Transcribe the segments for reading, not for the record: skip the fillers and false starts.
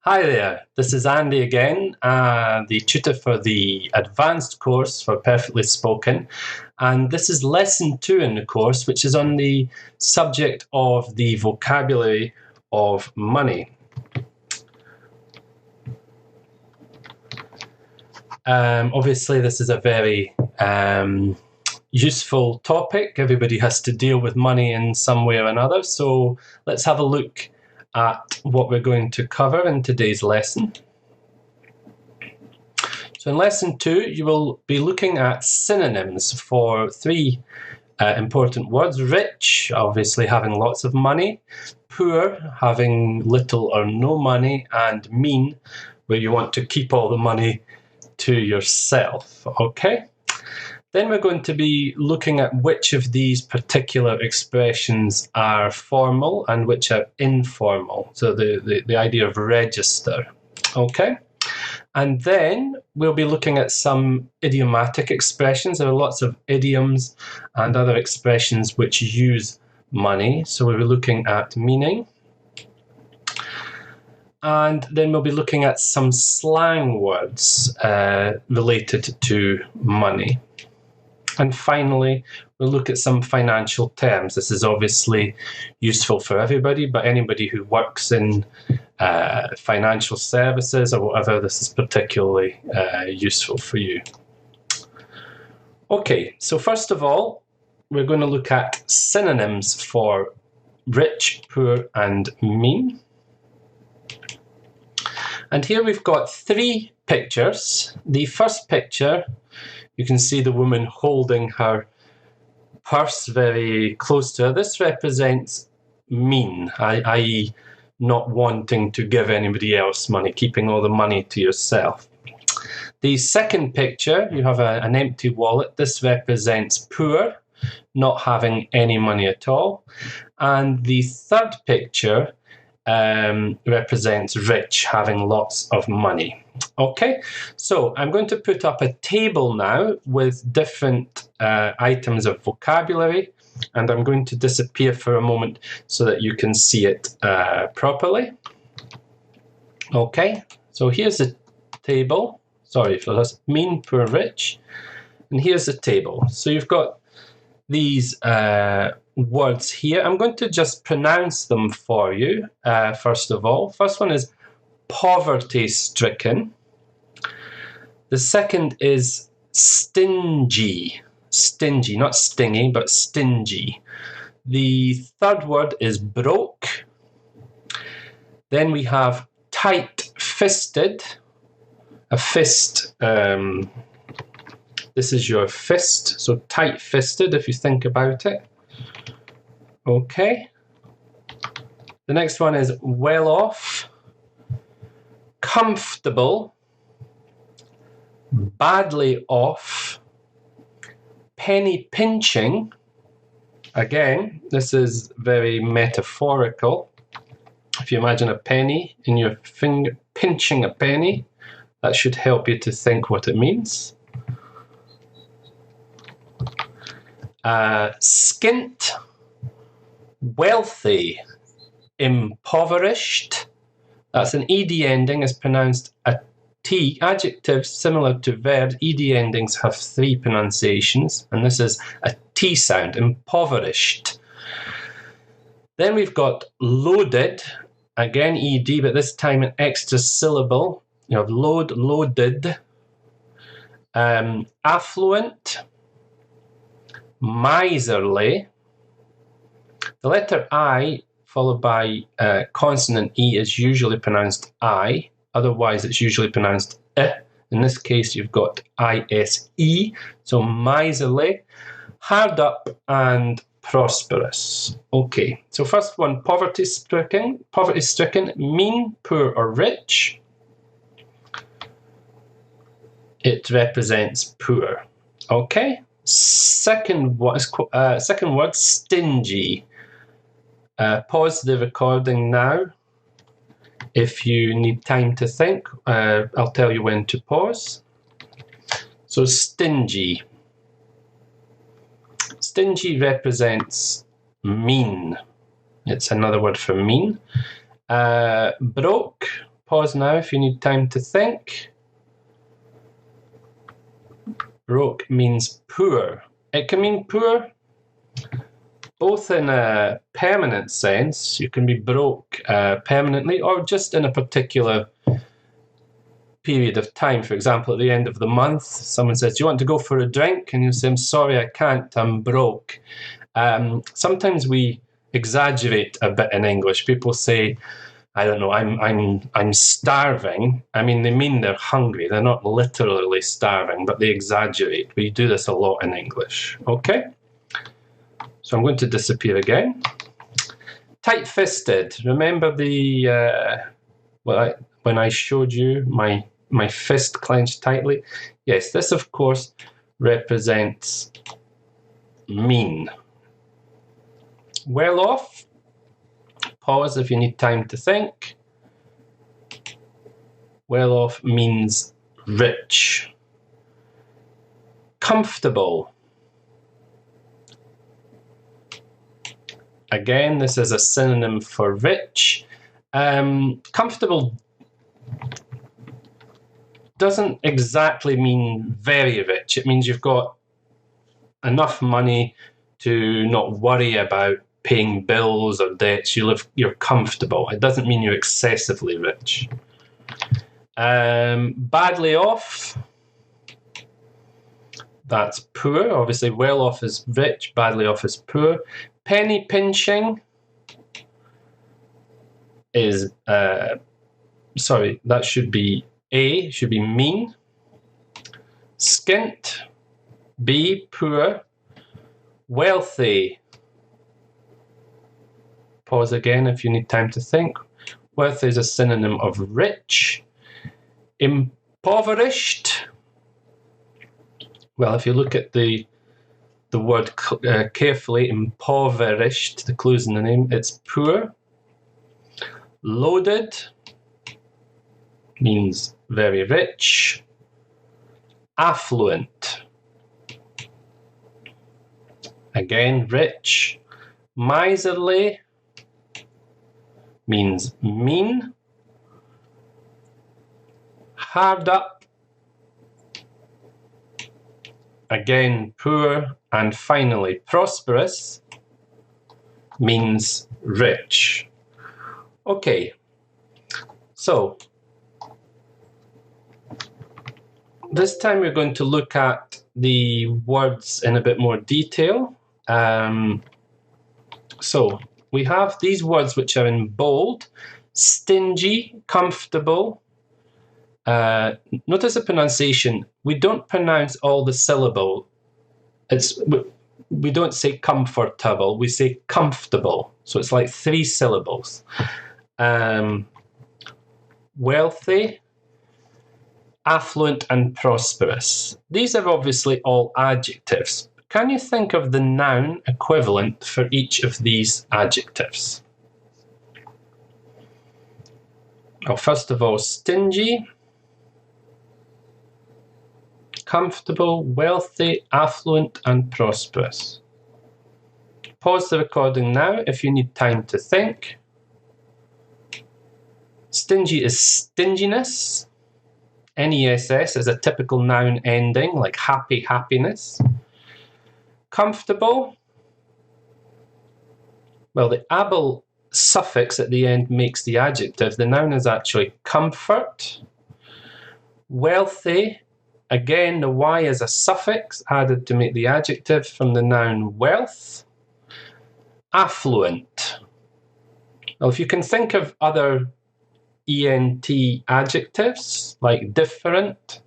Hi there, this is Andy again, the tutor for the advanced course for Perfectly Spoken, and this is lesson 2 in the course, which is on the subject of the vocabulary of money. Obviously, this is a very useful topic. Everybody has to deal with money in some way or another, so let's have a look at what we're going to cover in today's lesson. So in lesson 2, you will be looking at synonyms for three important words. Rich, obviously having lots of money. Poor, having little or no money. And mean, where you want to keep all the money to yourself. Okay? Then we're going to be looking at which of these particular expressions are formal and which are informal. So the idea of register. Okay? And then we'll be looking at some idiomatic expressions. There are lots of idioms and other expressions which use money. So we'll be looking at meaning. And then we'll be looking at some slang words related to money. And finally, we'll look at some financial terms. This is obviously useful for everybody, but anybody who works in financial services or whatever, this is particularly useful for you. Okay, so first of all, we're going to look at synonyms for rich, poor, and mean. And here we've got three pictures. The first picture, you can see the woman holding her purse very close to her. This represents mean, i.e. not wanting to give anybody else money, keeping all the money to yourself. The second picture, you have an empty wallet. This represents poor, not having any money at all. And the third picture represents rich, having lots of money. Okay, so I'm going to put up a table now with different items of vocabulary, and I'm going to disappear for a moment so that you can see it properly. Okay, so here's the table. Sorry for this. Mean, poor, rich. And here's the table. So you've got these words here. I'm going to just pronounce them for you, first of all. First one is poverty-stricken. The second is stingy. Stingy, not stingy, but stingy. The third word is broke. Then we have tight-fisted. A fist, this is your fist, so tight-fisted if you think about it. Okay. The next one is well off, comfortable, badly off, penny pinching. Again, this is very metaphorical. If you imagine a penny in your finger, pinching a penny, that should help you to think what it means. Skint, wealthy, impoverished. That's an ed ending, is pronounced a t. Adjectives similar to verbs, ed endings have three pronunciations, and this is a t sound, impoverished. Then we've got loaded, again ed, but this time an extra syllable. You have load, loaded, affluent, miserly. The letter I followed by consonant E is usually pronounced I. Otherwise, it's usually pronounced I. In this case, you've got ISE. So miserly, hard up, and prosperous. Okay, so first one, poverty-stricken, mean, poor, or rich. It represents poor. Okay. Second word, stingy. Pause the recording now. If you need time to think, I'll tell you when to pause. So stingy. Stingy represents mean. It's another word for mean. Broke Pause now if you need time to think. Broke means poor. It can mean poor both in a permanent sense, you can be broke permanently, or just in a particular period of time. For example, at the end of the month, someone says, do you want to go for a drink? And you say, I'm sorry, I can't, I'm broke. Sometimes we exaggerate a bit in English. People say, I don't know, I'm starving. I mean, they mean they're hungry. They're not literally starving, but they exaggerate. We do this a lot in English. Okay? So I'm going to disappear again. Tight-fisted. Remember the when I showed you my fist clenched tightly? Yes, this of course represents mean. Well off. Pause if you need time to think. Well off means rich. Comfortable. Again, this is a synonym for rich. Comfortable doesn't exactly mean very rich. It means you've got enough money to not worry about paying bills or debts. You're comfortable. It doesn't mean you're excessively rich. Badly off. That's poor. Obviously, well off is rich. Badly off is poor. Penny pinching is, sorry, that should be A, should be mean. Skint, B, poor. Wealthy. Pause again if you need time to think. Wealthy is a synonym of rich. Impoverished. Well, if you look at the word carefully, impoverished, the clues in the name, it's poor. Loaded means very rich. Affluent, again, rich. Miserly means mean. Hard up, again, poor. And finally, prosperous means rich. Okay, so this time we're going to look at the words in a bit more detail. So we have these words which are in bold: stingy, comfortable. Notice the pronunciation. We don't pronounce all the syllable. We don't say comfortable, we say comfortable. So it's like 3 syllables. Wealthy, affluent, and prosperous. These are obviously all adjectives. Can you think of the noun equivalent for each of these adjectives? Well, first of all, stingy, comfortable, wealthy, affluent, and prosperous. Pause the recording now if you need time to think. Stingy is stinginess. NESS is a typical noun ending, like happy, happiness. Comfortable. Well, the able suffix at the end makes the adjective. The noun is actually comfort. Wealthy. Again, the Y is a suffix added to make the adjective from the noun wealth. Affluent. Well, if you can think of other ENT adjectives, like different.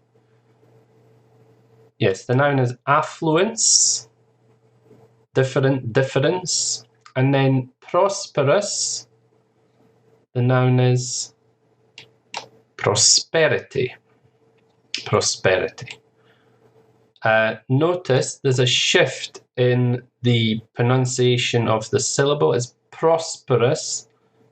Yes, the noun is affluence. Different, difference. And then prosperous, the noun is prosperity. Prosperity. Notice there's a shift in the pronunciation of the syllable. It's prosperous.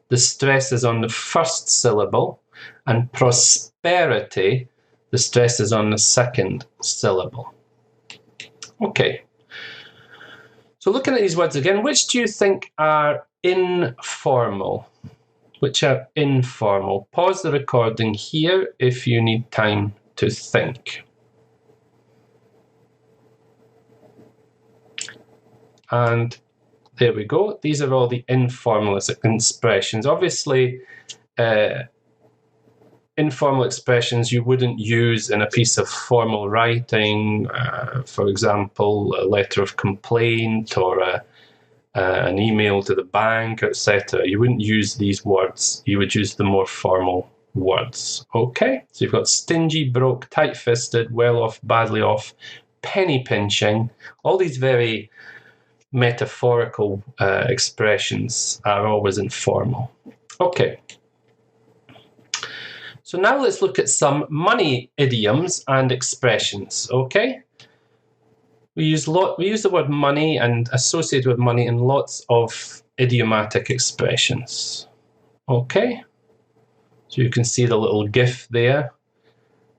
The stress is on the first syllable, and prosperity, the stress is on the second syllable. Okay. So looking at these words again, which do you think are informal? which are informal. Pause the recording here if you need time to think. And there we go. These are all the informal expressions. Obviously, informal expressions you wouldn't use in a piece of formal writing, for example, a letter of complaint or an email to the bank, etc. You wouldn't use these words. You would use the more formal words. Okay, so you've got stingy, broke, tight-fisted, well-off, badly off, penny pinching. All these very metaphorical expressions are always informal. Okay. So now let's look at some money idioms and expressions, okay? We use the word money and associated with money in lots of idiomatic expressions, okay? So you can see the little GIF there,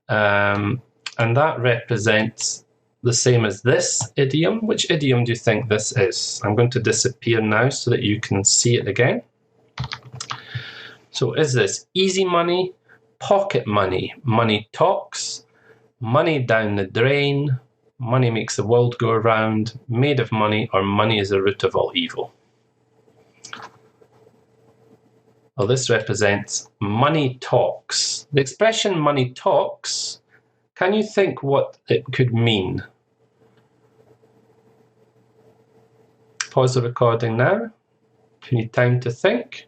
and that represents the same as this idiom. Which idiom do you think this is? I'm going to disappear now so that you can see it again. So is this easy money, pocket money, money talks, money down the drain, money makes the world go round, made of money, or money is the root of all evil? Well, this represents money talks. The expression money talks, can you think what it could mean? Pause the recording now if you need time to think.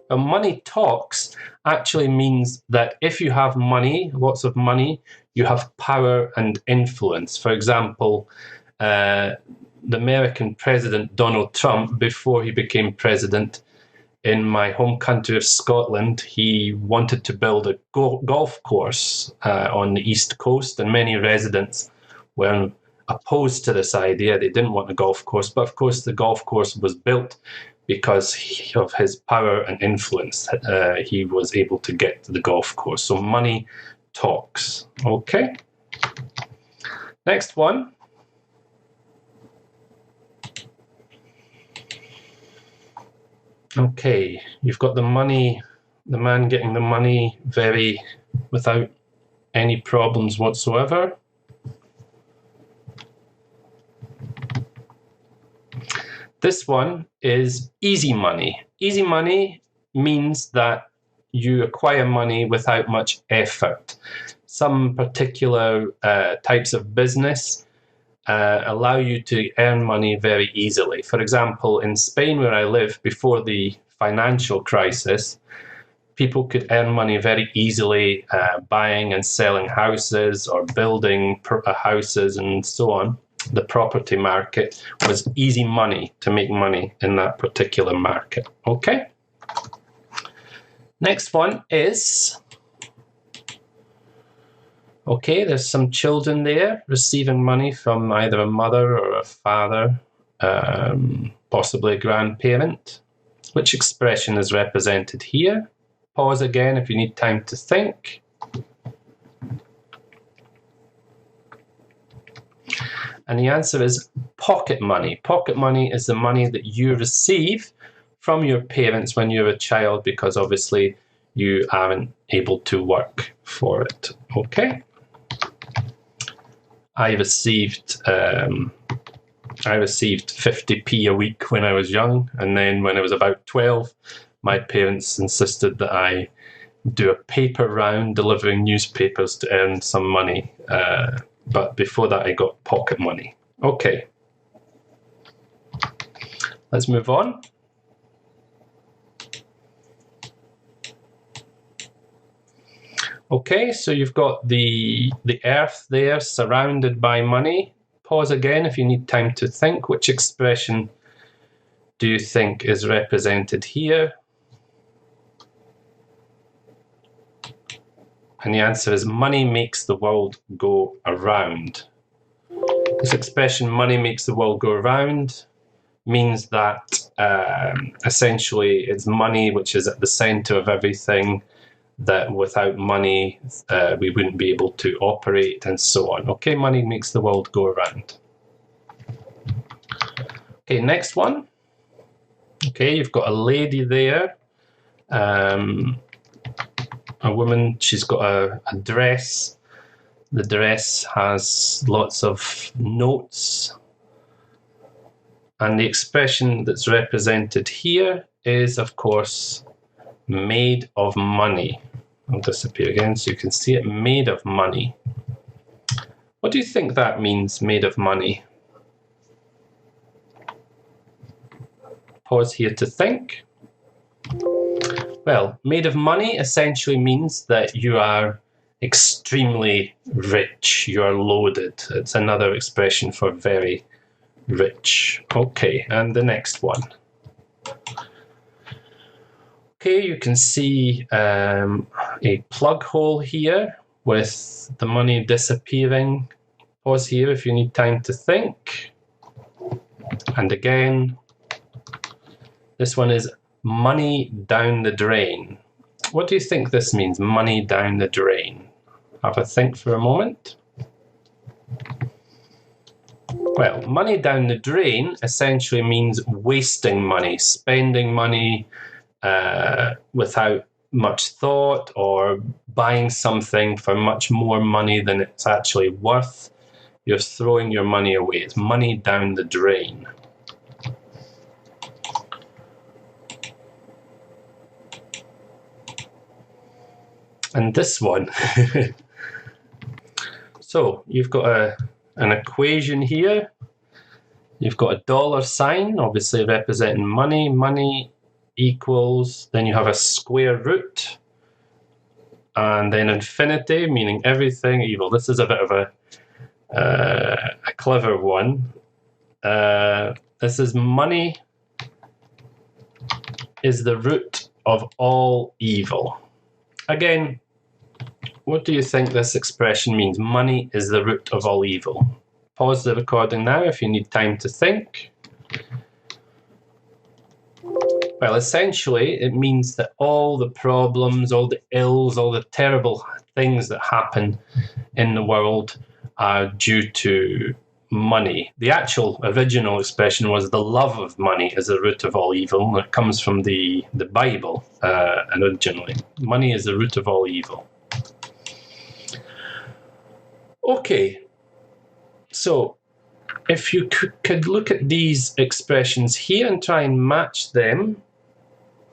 Money talks actually means that if you have money, lots of money, you have power and influence. For example, the American president Donald Trump, before he became president, in my home country of Scotland, he wanted to build a golf course on the East Coast, and many residents were opposed to this idea. They didn't want a golf course, but of course the golf course was built because of his power and influence. He was able to get to the golf course. So money talks. Okay. Next one. Okay, you've got the money, the man getting the money without any problems whatsoever. This one is easy money. Easy money means that you acquire money without much effort. Some particular types of business allow you to earn money very easily. For example, in Spain, where I live, before the financial crisis, people could earn money very easily buying and selling houses or building houses and so on. The property market was easy money to make money in that particular market. Okay. Next one is, okay, there's some children there receiving money from either a mother or a father, possibly a grandparent. Which expression is represented here? Pause again if you need time to think. And the answer is pocket money. Pocket money is the money that you receive from your parents when you're a child, because obviously you aren't able to work for it. Okay. I received 50p a week when I was young, and then when I was about 12, my parents insisted that I do a paper round delivering newspapers to earn some money. But before that, I got pocket money. Okay. Let's move on. Okay, so you've got the earth there surrounded by money. Pause again if you need time to think. Which expression do you think is represented here? And the answer is money makes the world go around. This expression, money makes the world go around, means that essentially it's money which is at the center of everything, that without money we wouldn't be able to operate and so on. Okay, money makes the world go around. Okay, next one. Okay, you've got a lady there. A woman, she's got a dress. The dress has lots of notes. And the expression that's represented here is, of course, made of money. I'll disappear again so you can see it. Made of money. What do you think that means, made of money? Pause here to think. Well, made of money essentially means that you are extremely rich. You are loaded. It's another expression for very rich. Okay, and the next one. Okay, you can see a plug hole here with the money disappearing. Pause here if you need time to think. And again, this one is money down the drain. What do you think this means, money down the drain? Have a think for a moment. Well, money down the drain essentially means wasting money, spending money without much thought, or buying something for much more money than it's actually worth. You're throwing your money away. It's money down the drain. And this one. So you've got an equation here. You've got a dollar sign, obviously representing money. Money equals, then you have a square root, and then infinity, meaning everything evil. This is a bit of a clever one. This is money is the root of all evil. Again, what do you think this expression means? Money is the root of all evil. Pause the recording now if you need time to think. Well, essentially, it means that all the problems, all the ills, all the terrible things that happen in the world are due to money. The actual original expression was the love of money is the root of all evil. It comes from the Bible originally. Money is the root of all evil. Okay, so if you could look at these expressions here and try and match them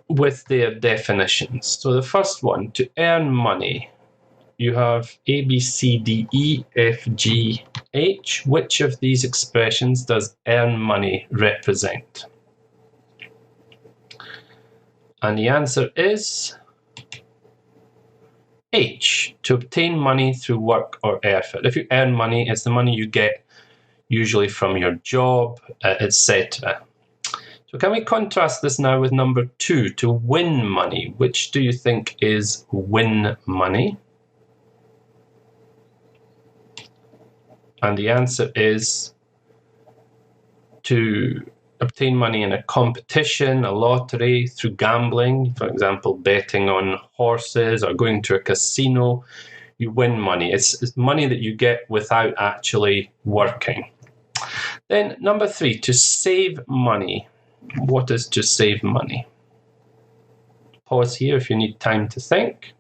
with their definitions. So the first one, to earn money. You have A, B, C, D, E, F, G, H. Which of these expressions does earn money represent? And the answer is H, to obtain money through work or effort. If you earn money, it's the money you get usually from your job, etc. So can we contrast this now with number 2, to win money? Which do you think is win money? And the answer is to obtain money in a competition, a lottery, through gambling, for example, betting on horses or going to a casino. You win money. It's money that you get without actually working. Then number 3, to save money. What is to save money? Pause here if you need time to think.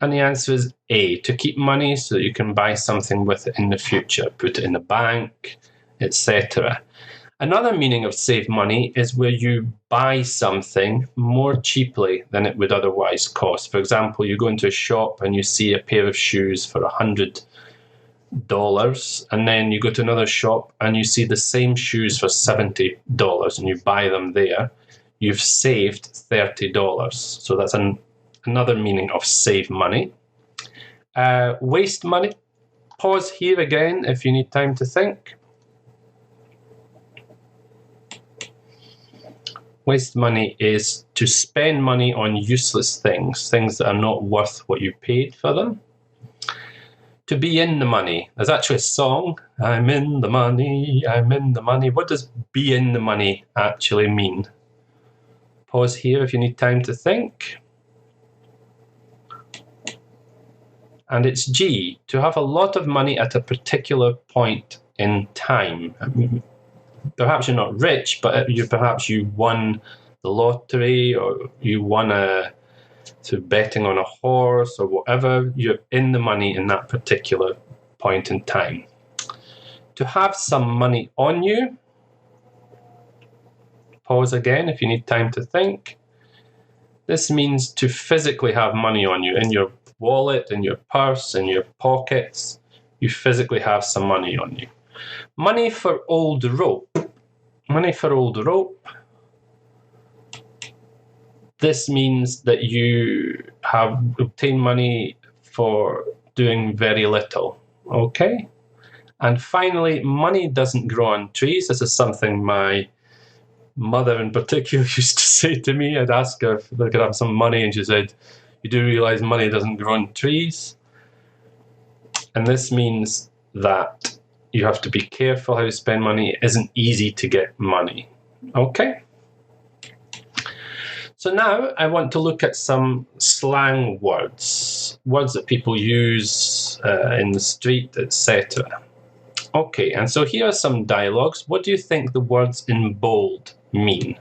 And the answer is A, to keep money so that you can buy something with it in the future, put it in the bank, etc. Another meaning of save money is where you buy something more cheaply than it would otherwise cost. For example, you go into a shop and you see a pair of shoes for $100, and then you go to another shop and you see the same shoes for $70 and you buy them there. You've saved $30. So that's another meaning of save money. Waste money. Pause here again if you need time to think. Waste money is to spend money on useless things, things that are not worth what you paid for them. To be in the money. There's actually a song, I'm in the money, I'm in the money. What does be in the money actually mean? Pause here if you need time to think. And it's G, to have a lot of money at a particular point in time. Perhaps you're not rich, but perhaps you won the lottery, or you won through betting on a horse or whatever. You're in the money in that particular point in time. To have some money on you. Pause again if you need time to think. This means to physically have money on you, in your wallet, in your purse, in your pockets. You physically have some money on you. Money for old rope. Money for old rope. This means that you have obtained money for doing very little. Okay? And finally, money doesn't grow on trees. This is something my mother in particular used to say to me. I'd ask her if I could have some money, and she said, "You do realize money doesn't grow on trees?" And this means that you have to be careful how you spend money. It isn't easy to get money. Okay? So now I want to look at some slang words, words that people use in the street, etc. Okay, and so here are some dialogues. What do you think the words in bold mean?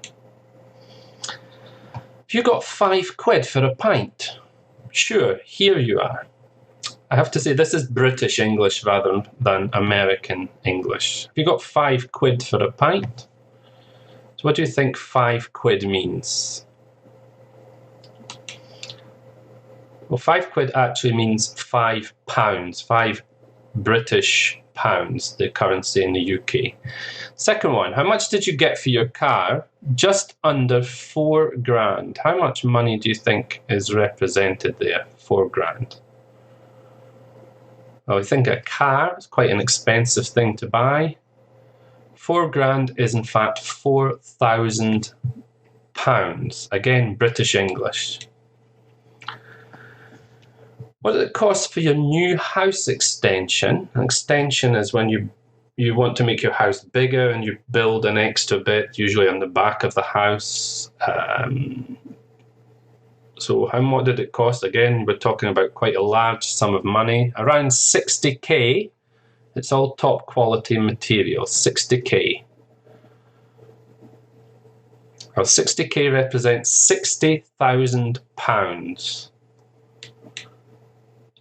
Have you got £5 for a pint? Sure, here you are. I have to say this is British English rather than American English. Have you got £5 for a pint? So what do you think £5 means? Well, £5 actually means £5, 5 British pounds, the currency in the UK. Second one, how much did you get for your car? Just under £4,000. How much money do you think is represented there? £4,000. Well, I think a car is quite an expensive thing to buy. £4,000 is in fact £4,000. Again, British English. What does it cost for your new house extension? An extension is when you want to make your house bigger and you build an extra bit, usually on the back of the house. So how much did it cost? Again, we're talking about quite a large sum of money. Around 60k. It's all top quality material, 60k. Well, 60k represents £60,000.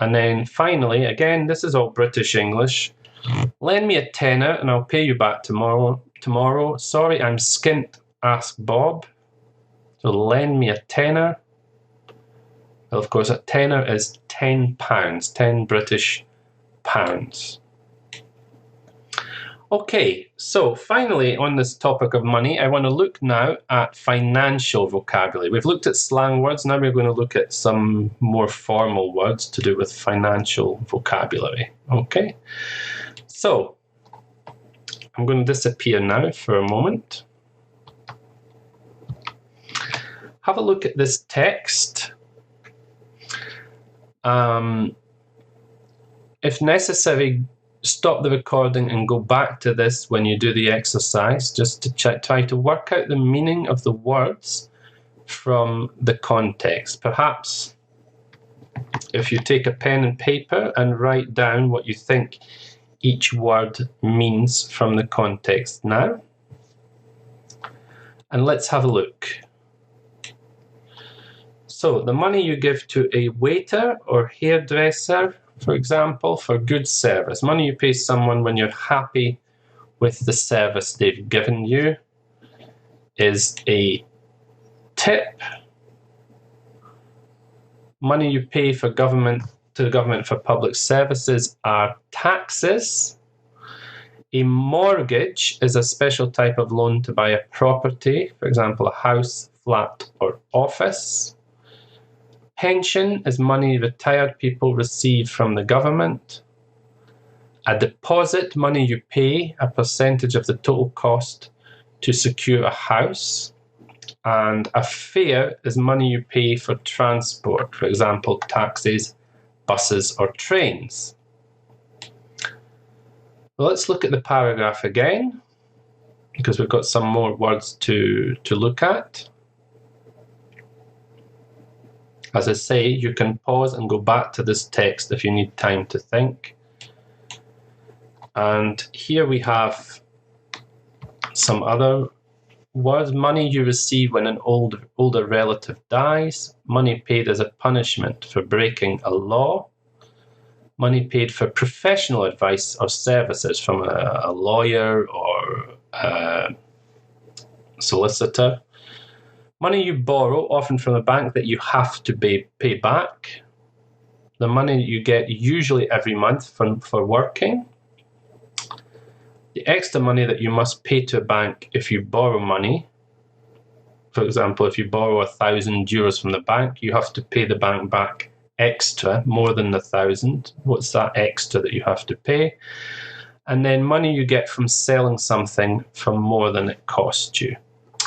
And then finally, again, this is all British English. Lend me a tenner and I'll pay you back tomorrow. Sorry, I'm skint, ask Bob. So lend me a tenner. Well, of course, a tenner is £10, 10 British pounds. Okay, so finally on this topic of money, I want to look now at financial vocabulary. We've looked at slang words, now we're going to look at some more formal words to do with financial vocabulary. Okay, so I'm going to disappear now for a moment. Have a look at this text. If necessary, stop the recording and go back to this when you do the exercise, just to try to work out the meaning of the words from the context. Perhaps if you take a pen and paper and write down what you think each word means from the context now. And let's have a look. So the money you give to a waiter or hairdresser, for example, for good service. Money you pay someone when you're happy with the service they've given you is a tip. Money you pay for to the government for public services are taxes. A mortgage is a special type of loan to buy a property, for example, a house, flat, or office. Pension is money retired people receive from the government. A deposit, money you pay, a percentage of the total cost to secure a house. And a fare is money you pay for transport, for example, taxis, buses, or trains. Well, let's look at the paragraph again, because we've got some more words to look at. As I say, you can pause and go back to this text if you need time to think. And here we have some other words. Money you receive when an older relative dies. Money paid as a punishment for breaking a law. Money paid for professional advice or services from a lawyer or a solicitor. Money you borrow, often from a bank, that you have to pay back. The money that you get usually every month for working. The extra money that you must pay to a bank if you borrow money. For example, if you borrow €1,000 from the bank, you have to pay the bank back extra, more than the 1,000. What's that extra that you have to pay? And then money you get from selling something for more than it cost you.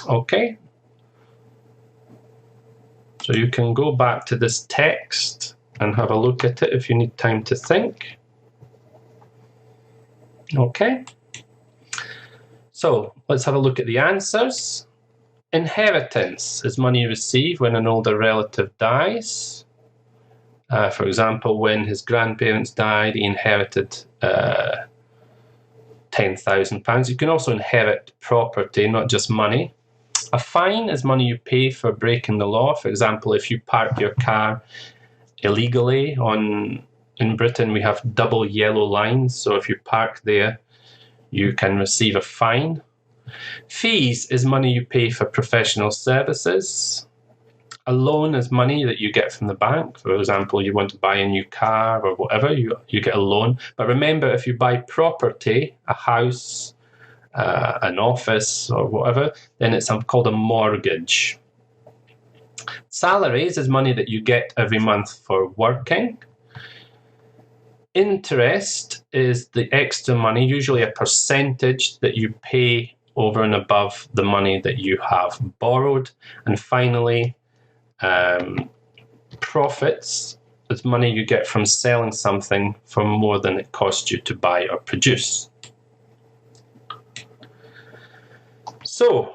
Okay? So you can go back to this text and have a look at it if you need time to think. Okay? So let's have a look at the answers. Inheritance is money you receive when an older relative dies. For example, when his grandparents died, he inherited £10,000. You can also inherit property, not just money. A fine is money you pay for breaking the law. For example, if you park your car illegally in Britain, we have double yellow lines. So if you park there, you can receive a fine. Fees is money you pay for professional services. A loan is money that you get from the bank. For example, you want to buy a new car or whatever, you get a loan. But remember, if you buy property, a house, an office or whatever, then it's called a mortgage. Salaries is money that you get every month for working. Interest is the extra money, usually a percentage that you pay over and above the money that you have borrowed. And finally, profits is money you get from selling something for more than it cost you to buy or produce. So,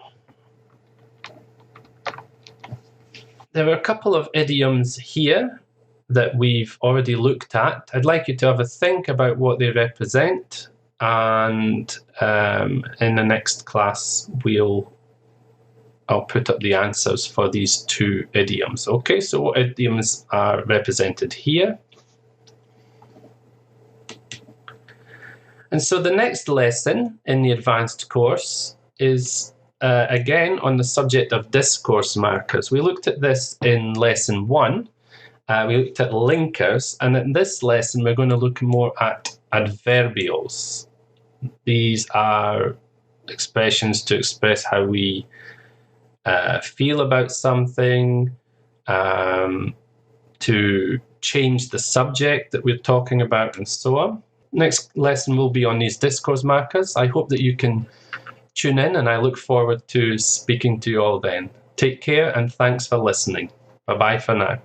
there are a couple of idioms here that we've already looked at. I'd like you to have a think about what they represent, and in the next class I'll put up the answers for these two idioms. Okay, so what idioms are represented here? And so the next lesson in the advanced course is again on the subject of discourse markers. We looked at this in lesson 1. We looked at linkers, and in this lesson we're going to look more at adverbials. These are expressions to express how we feel about something, to change the subject that we're talking about, and so on. Next lesson will be on these discourse markers. I hope that you can tune in, and I look forward to speaking to you all then. Take care, and thanks for listening. Bye-bye for now.